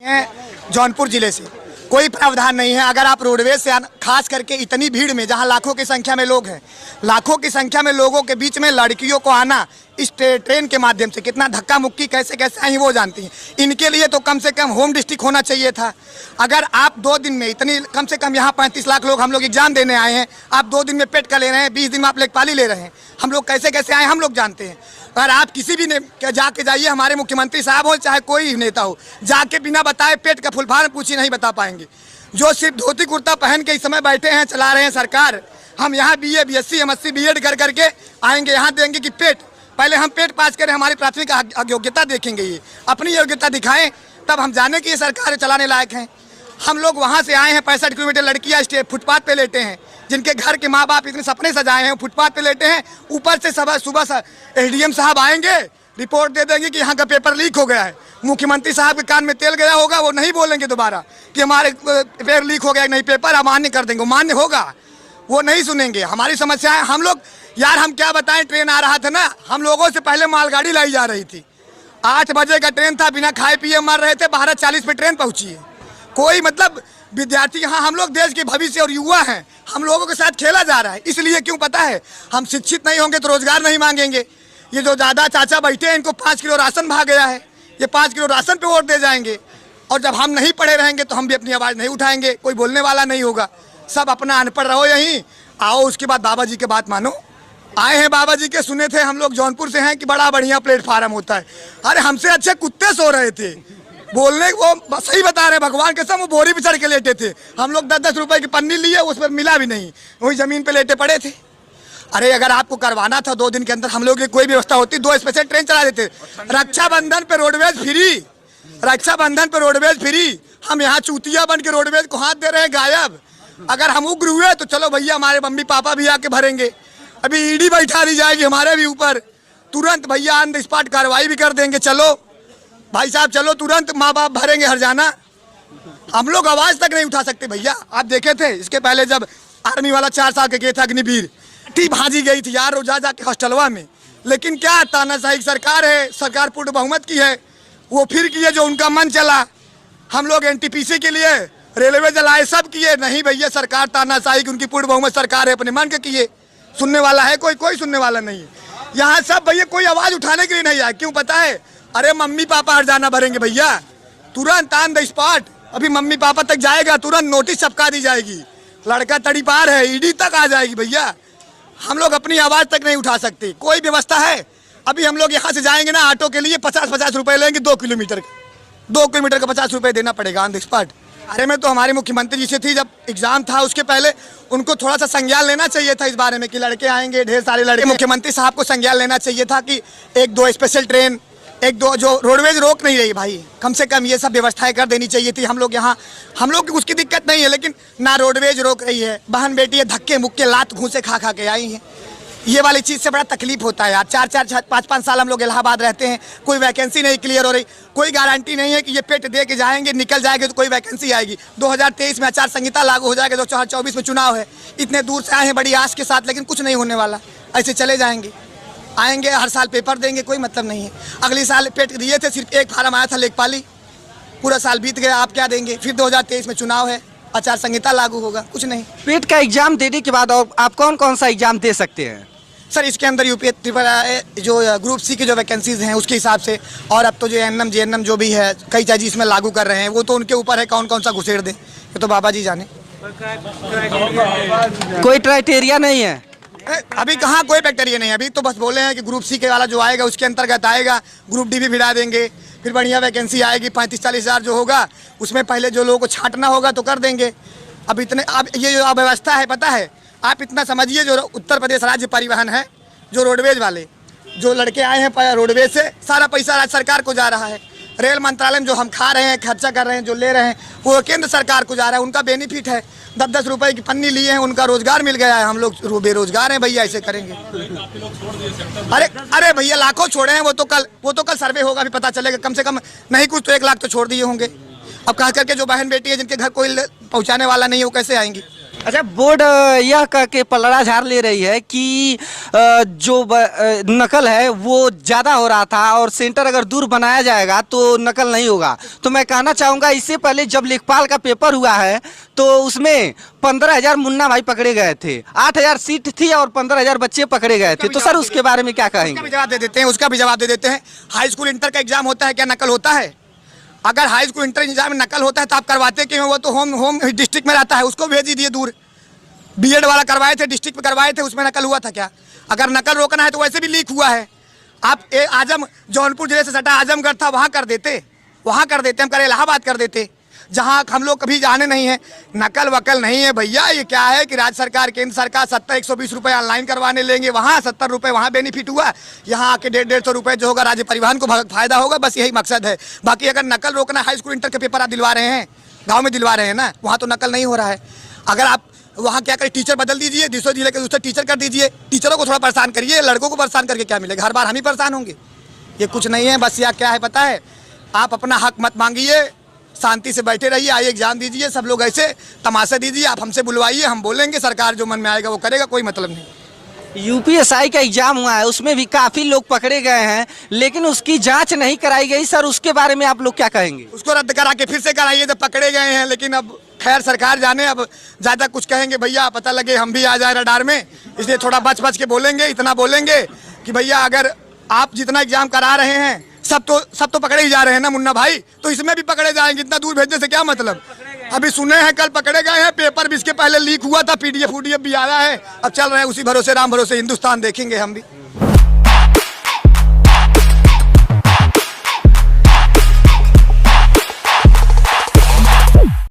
हैं जौनपुर जिले से कोई प्रावधान नहीं है। अगर आप रोडवेज से खास करके इतनी भीड़ में जहां लाखों की संख्या में लोग हैं, लाखों की संख्या में लोगों के बीच में लड़कियों को आना इस ट्रेन के माध्यम से कितना धक्का मुक्की कैसे कैसे आई वो जानती हैं। इनके लिए तो कम से कम होम डिस्ट्रिक्ट होना चाहिए था। अगर आप 2 दिन में इतनी कम से कम यहाँ 35 लाख लोग हम लोग एग्जाम देने आए हैं, आप 2 दिन में पेट का ले रहे हैं, 20 दिन में आप लेखपाली ले रहे हैं। हम लोग कैसे कैसे आए हम लोग जानते हैं। अगर आप किसी भी जाके जाइए, हमारे मुख्यमंत्री साहब हो चाहे कोई नेता हो, जाके बिना बताए पेट का फुलफार्म पूछी नहीं बता पाएंगे। जो सिर्फ धोती कुर्ता पहन के इस समय बैठे हैं, चला रहे हैं सरकार। हम यहाँ BA BSc MSc BEd कर करके आएंगे, यहाँ देंगे कि पेट, पहले हम पेट पास करें, हमारी प्राथमिक योग्यता देखेंगे, ये अपनी योग्यता दिखाएं, तब हम जाने कि ये सरकार चलाने लायक हैं। हम लोग वहाँ से आए हैं, 65 किलोमीटर, लड़कियाँ फुटपाथ पे लेटे हैं, जिनके घर के माँ बाप इतने सपने सजाए हैं, फुटपाथ पे लेटे हैं। ऊपर से सुबह SDM साहब आएंगे, रिपोर्ट दे देंगे कि यहाँ का पेपर लीक हो गया है। मुख्यमंत्री साहब के कान में तेल गया होगा, वो नहीं बोलेंगे दोबारा कि हमारे पेपर लीक हो गया, नहीं पेपर अमान्य कर देंगे, मान्य होगा, वो नहीं सुनेंगे हमारी समस्याएं। हम लोग यार हम क्या बताएं, ट्रेन आ रहा था ना, हम लोगों से पहले मालगाड़ी लाई जा रही थी। 8 बजे का ट्रेन था, बिना खाए पिए मर रहे थे, 12:40 पे ट्रेन पहुंची है। कोई मतलब विद्यार्थी यहाँ, हम लोग देश के भविष्य और युवा हैं, हम लोगों के साथ खेला जा रहा है। इसलिए क्यों पता है, हम शिक्षित नहीं होंगे तो रोजगार नहीं मांगेंगे। ये जो दादा चाचा बैठे हैं, इनको 5 किलो राशन भाग गया है, ये 5 किलो राशन पे वोट दे जाएंगे। और जब हम नहीं पढ़े रहेंगे तो हम भी अपनी आवाज़ नहीं उठाएंगे, कोई बोलने वाला नहीं होगा। सब अपना अनपढ़ रहो यहीं, आओ उसके बाद बाबा जी के बात मानो। आए हैं बाबा जी के, सुने थे हम लोग जौनपुर से हैं कि बड़ा बढ़िया प्लेटफार्म होता है। अरे हमसे अच्छे कुत्ते सो रहे थे, बोलने वो सही बता रहे, भगवान के सब वो बोरी पे चढ़ के लेटे थे। हम लोग 10-10 रुपए की पन्नी लिए, उस पर मिला भी नहीं, वही जमीन पे लेटे पड़े थे। अरे अगर आपको करवाना था 2 दिन के अंदर, हम लोग की कोई व्यवस्था होती, 2 स्पेशल ट्रेन चला देते। रक्षाबंधन पे रोडवेज फ्री, रक्षाबंधन पे रोडवेज फ्री। हम यहाँ चूतिया बन के रोडवेज को हाथ दे रहे हैं, गायब। अगर हम उग्र हुए तो चलो भैया, हमारे मम्मी पापा भी आके भरेंगे। अभी ईडी बैठा दी जाएगी हमारे भी ऊपर, तुरंत भैया ऑन द स्पॉट कार्रवाई भी कर देंगे। चलो भाई साहब चलो, तुरंत माँ बाप भरेंगे हरजाना। हम लोग आवाज तक नहीं उठा सकते भैया। आप देखे थे इसके पहले जब आर्मी वाला 4 साल के था अग्निवीर, टी भाजी गई थी यार रोजा जाके हॉस्टलवा में। लेकिन क्या तानाशाही सरकार है, सरकार पूर्ण बहुमत की है, वो फिर किए जो उनका मन चला। हम लोग NTPC के लिए रेलवे जलाए, सब किए, नहीं भैया सरकार तानाशाही की, उनकी पूर्ण बहुमत सरकार है, अपने मन के किए। सुनने वाला है कोई? कोई सुनने वाला नहीं है यहाँ। सब भैया कोई आवाज उठाने के लिए नहीं आए, क्यों पता है? अरे मम्मी पापा हरजाना भरेंगे भैया, तुरंत ऑन द स्पॉट। अभी मम्मी पापा तक जाएगा, तुरंत नोटिस छपका दी जाएगी, लड़का तड़ी पार है, ईडी तक आ जाएगी भैया। हम लोग अपनी आवाज तक नहीं उठा सकते, कोई व्यवस्था है? अभी हम लोग यहाँ से जाएंगे ना, ऑटो के लिए 50-50 रुपए लेंगे, 2 किलोमीटर का 50 रुपए देना पड़ेगा ऑन द स्पॉट। अरे मैं तो हमारे मुख्यमंत्री जी से थी, जब एग्जाम था उसके पहले उनको थोड़ा सा संज्ञान लेना चाहिए था इस बारे में कि लड़के आएंगे, ढेर सारे लड़के। मुख्यमंत्री साहब को संज्ञान लेना चाहिए था कि 1-2 स्पेशल ट्रेन, 1-2 जो रोडवेज रोक नहीं रही भाई, कम से कम ये सब व्यवस्थाएं कर देनी चाहिए थी। हम लोग यहाँ, हम लोग की उसकी दिक्कत नहीं है, लेकिन ना रोडवेज रोक रही है। बहन बेटी है धक्के मुक्के लात घूसे खा के आई हैं। ये वाली चीज़ से बड़ा तकलीफ होता है यार। 4-4 5-5 साल हम लोग इलाहाबाद रहते हैं, कोई वैकेंसी नहीं क्लियर हो रही। कोई गारंटी नहीं है कि ये पेट दे के जाएंगे, निकल जाएंगे तो कोई वैकेंसी आएगी। 2023 में आचार संहिता लागू हो जाएगा, 2024 में चुनाव है। इतने दूर से आए हैं बड़ी आस के साथ, लेकिन कुछ नहीं होने वाला, ऐसे चले जाएंगे। आएंगे हर साल पेपर देंगे, कोई मतलब नहीं है। अगली साल पेट दिए थे, सिर्फ 1 फार्म आया था लेखपाली, पूरा साल बीत गया, आप क्या देंगे? फिर 2023 में चुनाव है, आचार संहिता लागू होगा, कुछ नहीं। पेट का एग्जाम देने के बाद आप कौन कौन सा एग्जाम दे सकते हैं? सर इसके अंदर UP जो ग्रुप C की जो वैकेंसीज हैं उसके हिसाब से, और अब तो जो NM JNM जो भी है, कई चीज़ इसमें लागू कर रहे हैं, वो तो उनके ऊपर है कौन कौन सा घुसेड़ दें, ये तो बाबा जी जाने। कोई क्राइटेरिया नहीं है अभी, कहाँ कोई बैक्टीरिया नहीं है अभी। तो बस बोले हैं कि ग्रुप C के वाला जो आएगा उसके अंतर्गत आएगा, ग्रुप D भी भिड़ा देंगे, फिर बढ़िया वैकेंसी आएगी। 35-40 हज़ार जो होगा उसमें पहले जो लोगों को छांटना होगा तो कर देंगे। अब इतने, अब ये जो अव्यवस्था है पता है, आप इतना समझिए, जो उत्तर प्रदेश राज्य परिवहन है, जो रोडवेज वाले जो लड़के आए हैं रोडवेज से, सारा पैसा राज्य सरकार को जा रहा है। रेल मंत्रालय में जो हम खा रहे हैं, खर्चा कर रहे हैं, जो ले रहे हैं, वो केंद्र सरकार को जा रहा है, उनका बेनिफिट है। 10-10 रुपए की पन्नी लिए हैं, उनका रोजगार मिल गया है। हम लोग बेरोजगार हैं भैया, ऐसे करेंगे? अरे भैया लाखों छोड़े हैं, वो तो कल सर्वे होगा, अभी पता चलेगा। कम से कम नहीं कुछ तो 1 लाख तो छोड़ दिए होंगे। अब कह करके जो बहन बेटी है जिनके घर कोई पहुँचाने वाला नहीं है, वो कैसे आएंगी? अच्छा, बोर्ड यह कह के पलड़ा झाड़ ले रही है कि नकल है वो ज़्यादा हो रहा था और सेंटर अगर दूर बनाया जाएगा तो नकल नहीं होगा। तो मैं कहना चाहूँगा, इससे पहले जब लेखपाल का पेपर हुआ है तो उसमें 15,000 मुन्ना भाई पकड़े गए थे, 8,000 सीट थी और 15,000 बच्चे पकड़े गए थे। तो सर उसके बारे में क्या कहेंगे? जवाब दे देते हैं, उसका भी जवाब दे देते हैं। हाई स्कूल इंटर का एग्जाम होता है, क्या नकल होता है? अगर हाई स्कूल इंटर एग्जाम में नकल होता है तो आप करवाते क्यों? वो तो होम डिस्ट्रिक्ट में रहता है, उसको भेज दीजिए दूर। बीएड वाला करवाए थे, डिस्ट्रिक्ट में करवाए थे, उसमें नकल हुआ था क्या? अगर नकल रोकना है तो वैसे भी लीक हुआ है। आप आजम जौनपुर जिले से सटा आजमगढ़ था, वहाँ कर देते, हम करे इलाहाबाद कर देते, जहाँ हम लोग कभी जाने नहीं है। नकल वकल नहीं है भैया। ये क्या है कि राज्य सरकार, केंद्र सरकार 70-120 रुपये ऑनलाइन करवाने लेंगे, वहाँ 70 रुपये वहाँ बेनिफिट हुआ, यहाँ आके 150-150 रुपये जो होगा राज्य परिवहन को फायदा होगा। बस यही मकसद है। बाकी अगर नकल रोकना, हाई स्कूल इंटर के पेपर आप दिलवा रहे हैं, गाँव में दिलवा रहे हैं ना, वहाँ तो नकल नहीं हो रहा है। अगर आप वहाँ क्या करें, टीचर बदल दीजिए, दूसरे जिले के दूसरे टीचर कर दीजिए, टीचरों को थोड़ा परेशान करिए। लड़कों को परेशान करके क्या मिलेगा? हर बार हम ही परेशान होंगे? ये कुछ नहीं है। बस यार क्या है पता है, आप अपना हक मत मांगिए, शांति से बैठे रहिए, आइए एग्जाम दीजिए। सब लोग ऐसे तमाशा दीजिए, आप हमसे बुलवाइए, हम बोलेंगे, सरकार जो मन में आएगा वो करेगा, कोई मतलब नहीं। यूपीएसआई का एग्जाम हुआ है, उसमें भी काफी लोग पकड़े गए हैं, लेकिन उसकी जांच नहीं कराई गई। सर उसके बारे में आप लोग क्या कहेंगे? उसको रद्द करा के फिर से कराइए, जब पकड़े गए हैं। लेकिन अब खैर सरकार जाने, अब ज़्यादा कुछ कहेंगे भैया पता लगे हम भी आ जाए रडार में, इसलिए थोड़ा बच के बोलेंगे। इतना बोलेंगे कि भैया अगर आप जितना एग्जाम करा रहे हैं सब तो पकड़े ही जा रहे हैं ना मुन्ना भाई, तो इसमें भी पकड़े जाएंगे। इतना दूर भेजने से क्या मतलब? अभी सुने हैं कल पकड़े गए हैं, पेपर भी इसके पहले लीक हुआ था, पीडीएफ भी आ रहा है। अब चल रहे हैं उसी भरोसे, राम भरोसे हिंदुस्तान देखेंगे हम भी।